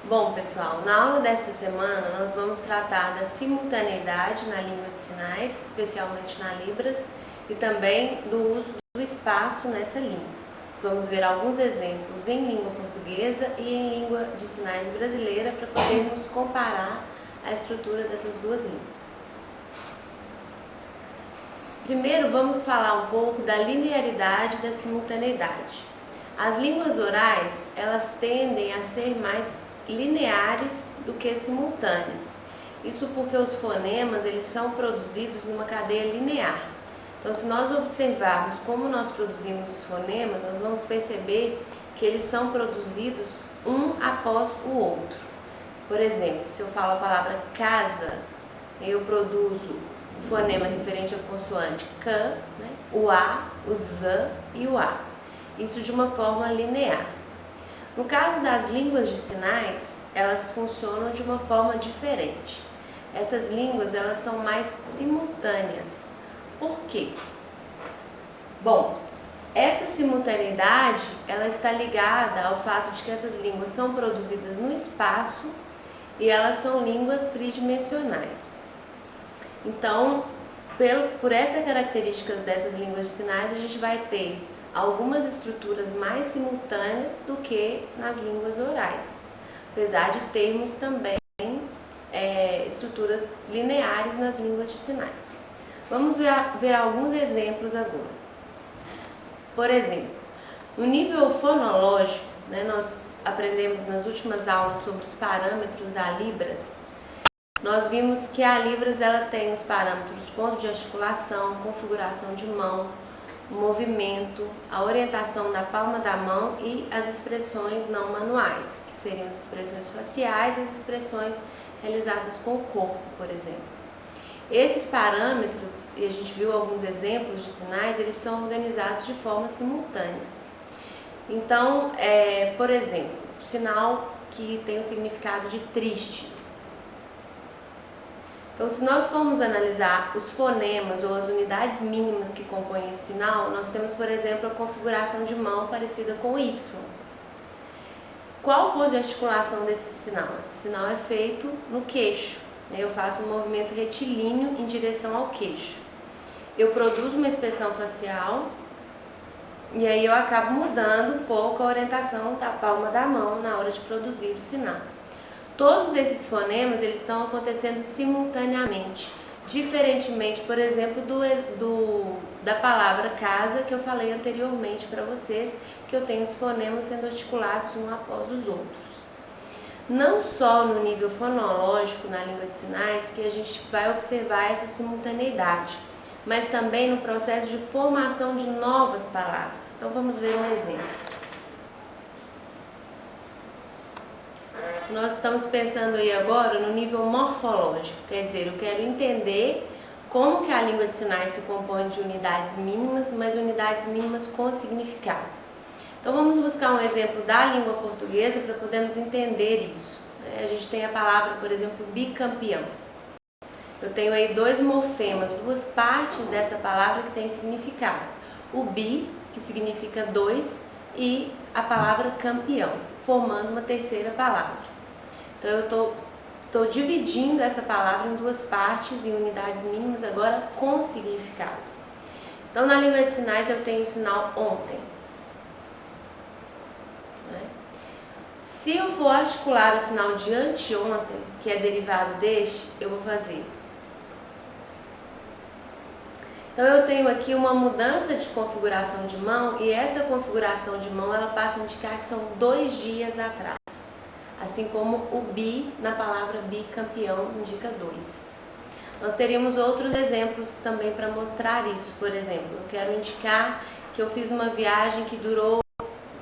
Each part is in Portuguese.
Bom, pessoal, na aula desta semana nós vamos tratar da simultaneidade na língua de sinais, especialmente na Libras, e também do uso do espaço nessa língua. Nós vamos ver alguns exemplos em língua portuguesa e em língua de sinais brasileira para podermos comparar a estrutura dessas duas línguas. Primeiro, vamos falar um pouco da linearidade da simultaneidade. As línguas orais, elas tendem a ser mais lineares do que simultâneas. Isso porque os fonemas, eles são produzidos numa cadeia linear. Então, se nós observarmos como nós produzimos os fonemas, nós vamos perceber que eles são produzidos um após o outro. Por exemplo, se eu falo a palavra casa, eu produzo o fonema referente à consoante K, né, o A, o Z e o A. Isso de uma forma linear. No caso das línguas de sinais, elas funcionam de uma forma diferente. Essas línguas, elas são mais simultâneas. Por quê? Bom, essa simultaneidade, ela está ligada ao fato de que essas línguas são produzidas no espaço e elas são línguas tridimensionais. Então, por essas características dessas línguas de sinais, a gente vai ter algumas estruturas mais simultâneas do que nas línguas orais, apesar de termos também estruturas lineares nas línguas de sinais. Vamos ver alguns exemplos agora. Por exemplo, no nível fonológico, nós aprendemos nas últimas aulas sobre os parâmetros da Libras. Nós vimos que a Libras ela tem os parâmetros ponto de articulação, configuração de mão, movimento, a orientação da palma da mão e as expressões não manuais, que seriam as expressões faciais e as expressões realizadas com o corpo, por exemplo. Esses parâmetros, e a gente viu alguns exemplos de sinais, eles são organizados de forma simultânea. Então, por exemplo, o sinal que tem o significado de triste. Então, se nós formos analisar os fonemas ou as unidades mínimas que compõem esse sinal, nós temos, por exemplo, a configuração de mão parecida com o Y. Qual o ponto de articulação desse sinal? Esse sinal é feito no queixo. Eu faço um movimento retilíneo em direção ao queixo. Eu produzo uma expressão facial e aí eu acabo mudando um pouco a orientação da palma da mão na hora de produzir o sinal. Todos esses fonemas, eles estão acontecendo simultaneamente, diferentemente, por exemplo, da palavra casa, que eu falei anteriormente para vocês, que eu tenho os fonemas sendo articulados um após os outros. Não só no nível fonológico, na língua de sinais, que a gente vai observar essa simultaneidade, mas também no processo de formação de novas palavras. Então, vamos ver um exemplo. Nós estamos pensando aí agora no nível morfológico, quer dizer, eu quero entender como que a língua de sinais se compõe de unidades mínimas, mas unidades mínimas com significado. Então vamos buscar um exemplo da língua portuguesa para podermos entender isso. A gente tem a palavra, por exemplo, bicampeão. Eu tenho aí dois morfemas, duas partes dessa palavra que tem significado. O bi, que significa dois, e a palavra campeão, formando uma terceira palavra. Então eu estou dividindo essa palavra em duas partes, em unidades mínimas, agora com significado. Então na língua de sinais eu tenho o sinal ontem. Se eu for articular o sinal de anteontem, que é derivado deste, eu vou fazer. Então eu tenho aqui uma mudança de configuração de mão e essa configuração de mão ela passa a indicar que são 2 dias atrás. Assim como o bi na palavra bicampeão indica 2. Nós teríamos outros exemplos também para mostrar isso. Por exemplo, eu quero indicar que eu fiz uma viagem que durou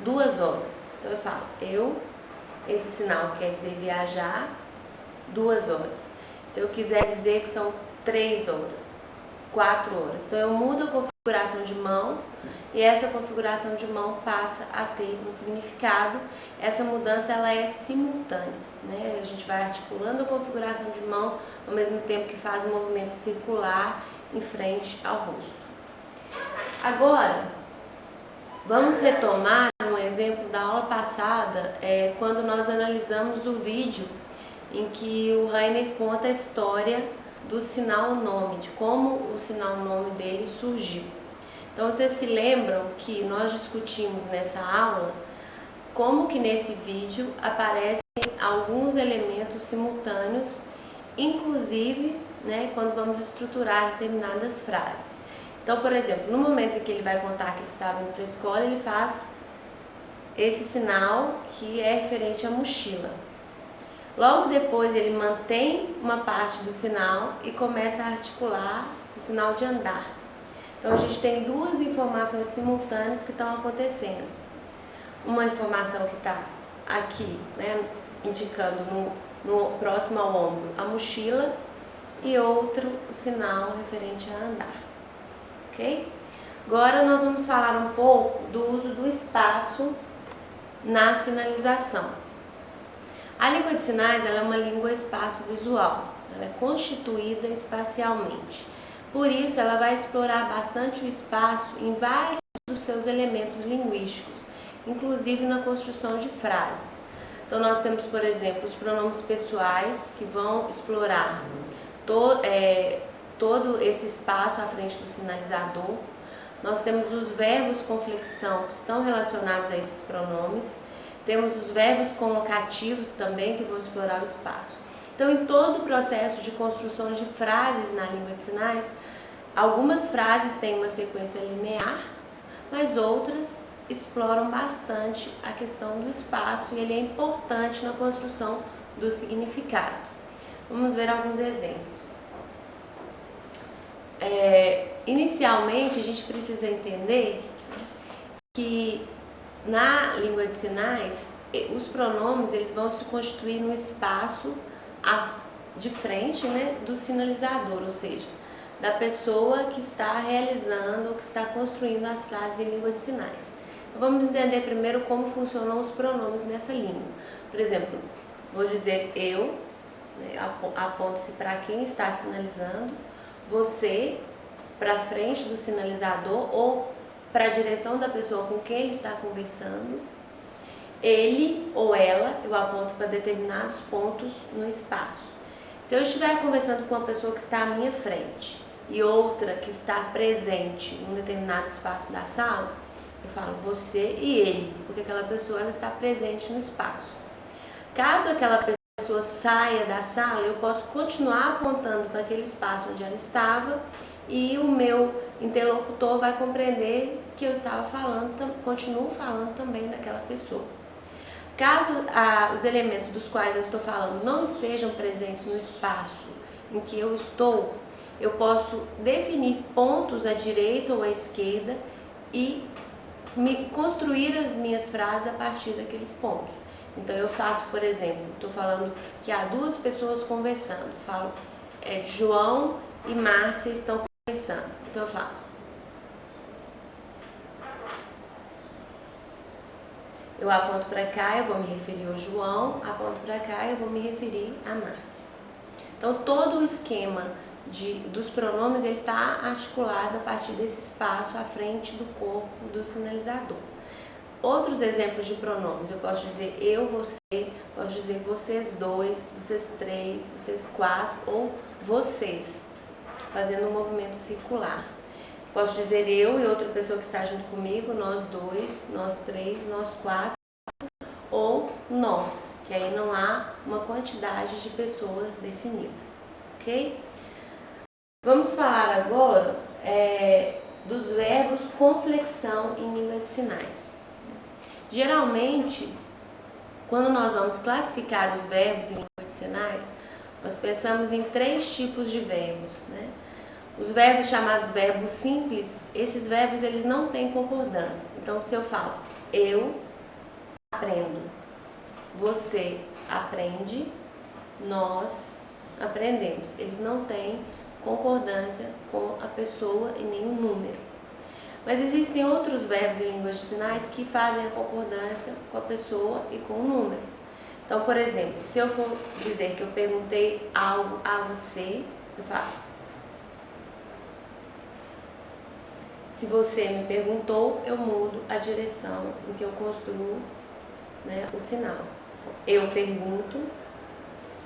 2 horas. Então eu falo, esse sinal quer dizer viajar 2 horas. Se eu quiser dizer que são 3 horas, 4 horas. Então eu mudo a configuração de mão e essa configuração de mão passa a ter um significado. Essa mudança ela é simultânea, A gente vai articulando a configuração de mão ao mesmo tempo que faz um movimento circular em frente ao rosto. Agora, vamos retomar um exemplo exemplo da aula passada, quando nós analisamos o vídeo em que o Rainer conta a história do sinal nome, de como o sinal nome dele surgiu. Então vocês se lembram que nós discutimos nessa aula como que nesse vídeo aparecem alguns elementos simultâneos, inclusive, né, quando vamos estruturar determinadas frases. Então, por exemplo, no momento em que ele vai contar que ele estava indo para a escola, ele faz esse sinal que é referente à mochila. Logo depois ele mantém uma parte do sinal e começa a articular o sinal de andar. Então a gente tem duas informações simultâneas que estão acontecendo. Uma informação que está aqui, né, indicando no próximo ao ombro a mochila, e outro o sinal referente a andar. Ok? Agora nós vamos falar um pouco do uso do espaço na sinalização. A língua de sinais ela é uma língua espaço-visual, ela é constituída espacialmente. Por isso, ela vai explorar bastante o espaço em vários dos seus elementos linguísticos, inclusive na construção de frases. Então, nós temos, por exemplo, os pronomes pessoais, que vão explorar todo esse espaço à frente do sinalizador. Nós temos os verbos com flexão, que estão relacionados a esses pronomes. Temos os verbos conlocativos também, que vão explorar o espaço. Então, em todo o processo de construção de frases na língua de sinais, algumas frases têm uma sequência linear, mas outras exploram bastante a questão do espaço e ele é importante na construção do significado. Vamos ver alguns exemplos. Inicialmente, a gente precisa entender que na língua de sinais, os pronomes eles vão se constituir no espaço de frente, né, do sinalizador, ou seja, da pessoa que está realizando ou que está construindo as frases em língua de sinais. Então, vamos entender primeiro como funcionam os pronomes nessa língua. Por exemplo, vou dizer eu, né, aponta-se para quem está sinalizando, você para frente do sinalizador ou para a direção da pessoa com quem ele está conversando, ele ou ela, eu aponto para determinados pontos no espaço. Se eu estiver conversando com uma pessoa que está à minha frente e outra que está presente em um determinado espaço da sala, eu falo você e ele, porque aquela pessoa ela está presente no espaço. Caso aquela pessoa saia da sala, eu posso continuar apontando para aquele espaço onde ela estava e o meu interlocutor vai compreender que eu estava falando, continuo falando também daquela pessoa. Caso os elementos dos quais eu estou falando não estejam presentes no espaço em que eu estou, eu posso definir pontos à direita ou à esquerda e construir as minhas frases a partir daqueles pontos. Então eu faço, por exemplo, estou falando que há duas pessoas conversando, falo João e Márcia estão conversando, então eu faço. Eu aponto para cá, eu vou me referir ao João, aponto para cá, eu vou me referir à Márcia. Então todo o esquema dos pronomes ele está articulado a partir desse espaço à frente do corpo do sinalizador. Outros exemplos de pronomes, eu posso dizer eu, você, posso dizer vocês dois, vocês três, vocês quatro ou vocês, fazendo um movimento circular. Posso dizer eu e outra pessoa que está junto comigo, nós dois, nós três, nós quatro, ou nós, que aí não há uma quantidade de pessoas definida, ok? Vamos falar agora dos verbos com flexão em língua de sinais. Geralmente, quando nós vamos classificar os verbos em língua de sinais, nós pensamos em três tipos de verbos, né? Os verbos chamados verbos simples, esses verbos eles não têm concordância. Então, se eu falo eu aprendo, você aprende, nós aprendemos, eles não têm concordância com a pessoa e nem o número. Mas existem outros verbos em línguas de sinais que fazem a concordância com a pessoa e com o número. Então, por exemplo, se eu for dizer que eu perguntei algo a você, eu falo. Se você me perguntou, eu mudo a direção em que eu construo, né, o sinal. Eu pergunto,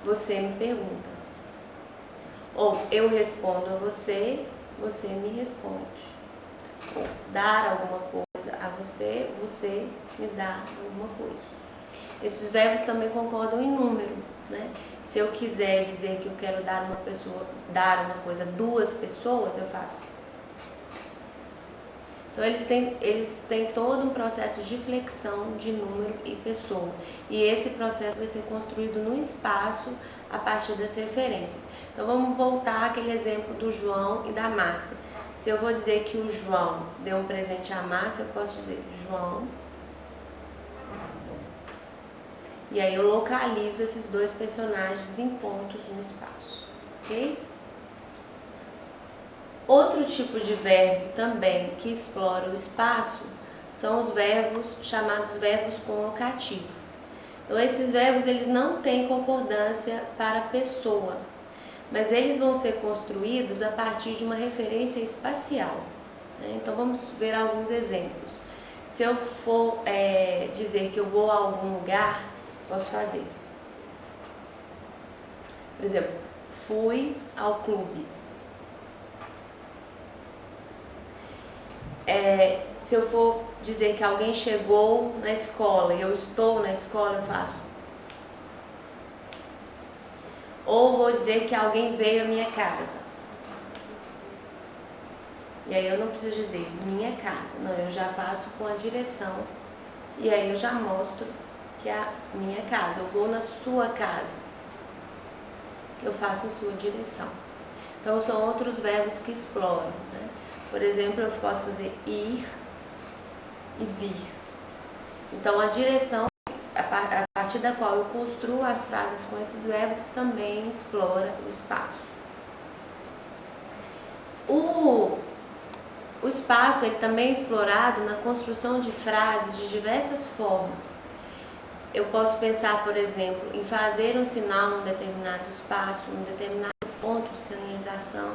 você me pergunta. Ou eu respondo a você, você me responde. Ou dar alguma coisa a você, você me dá alguma coisa. Esses verbos também concordam em número, né? Se eu quiser dizer que eu quero dar uma coisa a 2 pessoas, eu faço. Então eles têm todo um processo de flexão de número e pessoa. E esse processo vai ser construído no espaço a partir das referências. Então vamos voltar àquele exemplo do João e da Márcia. Se eu vou dizer que o João deu um presente à Márcia, eu posso dizer João. E aí eu localizo esses 2 personagens em pontos no espaço, ok? Outro tipo de verbo também que explora o espaço são os verbos chamados verbos com locativo. Então esses verbos eles não têm concordância para pessoa, mas eles vão ser construídos a partir de uma referência espacial, né? Então vamos ver alguns exemplos. Se eu for dizer que eu vou a algum lugar, posso fazer. Por exemplo, fui ao clube. Se eu for dizer que alguém chegou na escola e eu estou na escola, eu faço. Ou vou dizer que alguém veio à minha casa. E aí eu não preciso dizer minha casa, não, eu já faço com a direção. E aí eu já mostro que é a minha casa. Eu vou na sua casa. Eu faço sua direção. Então são outros verbos que exploram, né? Por exemplo, eu posso fazer ir e vir. Então a direção, a partir da qual eu construo as frases com esses verbos, também explora o espaço. O espaço ele também é explorado na construção de frases de diversas formas. Eu posso pensar, por exemplo, em fazer um sinal num determinado espaço, num determinado ponto de sinalização.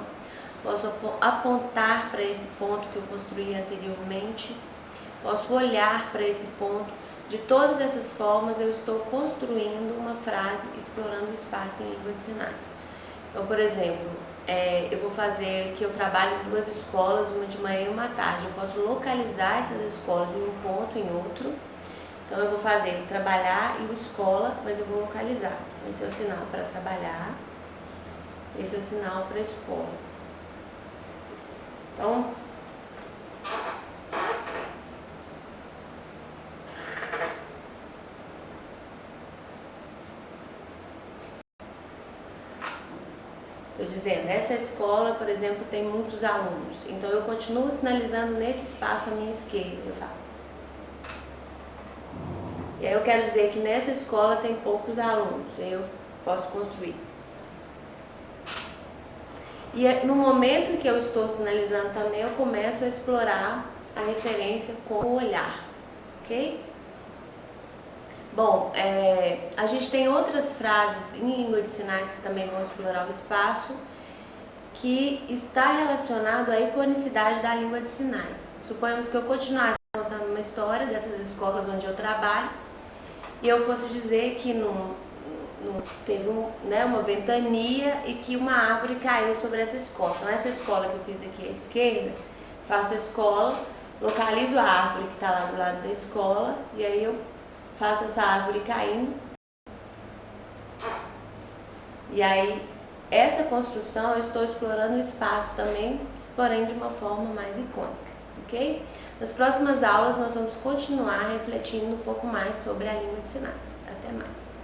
Posso apontar para esse ponto que eu construí anteriormente. Posso olhar para esse ponto. De todas essas formas, eu estou construindo uma frase explorando o espaço em língua de sinais. Então, por exemplo, eu vou fazer que eu trabalho em 2 escolas, uma de manhã e uma à tarde. Eu posso localizar essas escolas em um ponto, em outro. Então eu vou fazer trabalhar e o escola, mas eu vou localizar. Esse é o sinal para trabalhar, esse é o sinal para escola. Então, estou dizendo, essa escola, por exemplo, tem muitos alunos. Então eu continuo sinalizando nesse espaço à minha esquerda, eu faço. E aí eu quero dizer que nessa escola tem poucos alunos, eu posso construir. E no momento em que eu estou sinalizando também, eu começo a explorar a referência com o olhar, ok? Bom, a gente tem outras frases em língua de sinais que também vão explorar o espaço, que está relacionado à iconicidade da língua de sinais. Suponhamos que eu continuasse contando uma história dessas escolas onde eu trabalho, e eu fosse dizer que teve uma ventania e que uma árvore caiu sobre essa escola. Então essa escola que eu fiz aqui à esquerda, faço a escola, localizo a árvore que está lá do lado da escola e aí eu faço essa árvore caindo. E aí essa construção eu estou explorando o espaço também, porém de uma forma mais icônica, ok? Nas próximas aulas nós vamos continuar refletindo um pouco mais sobre a língua de sinais. Até mais!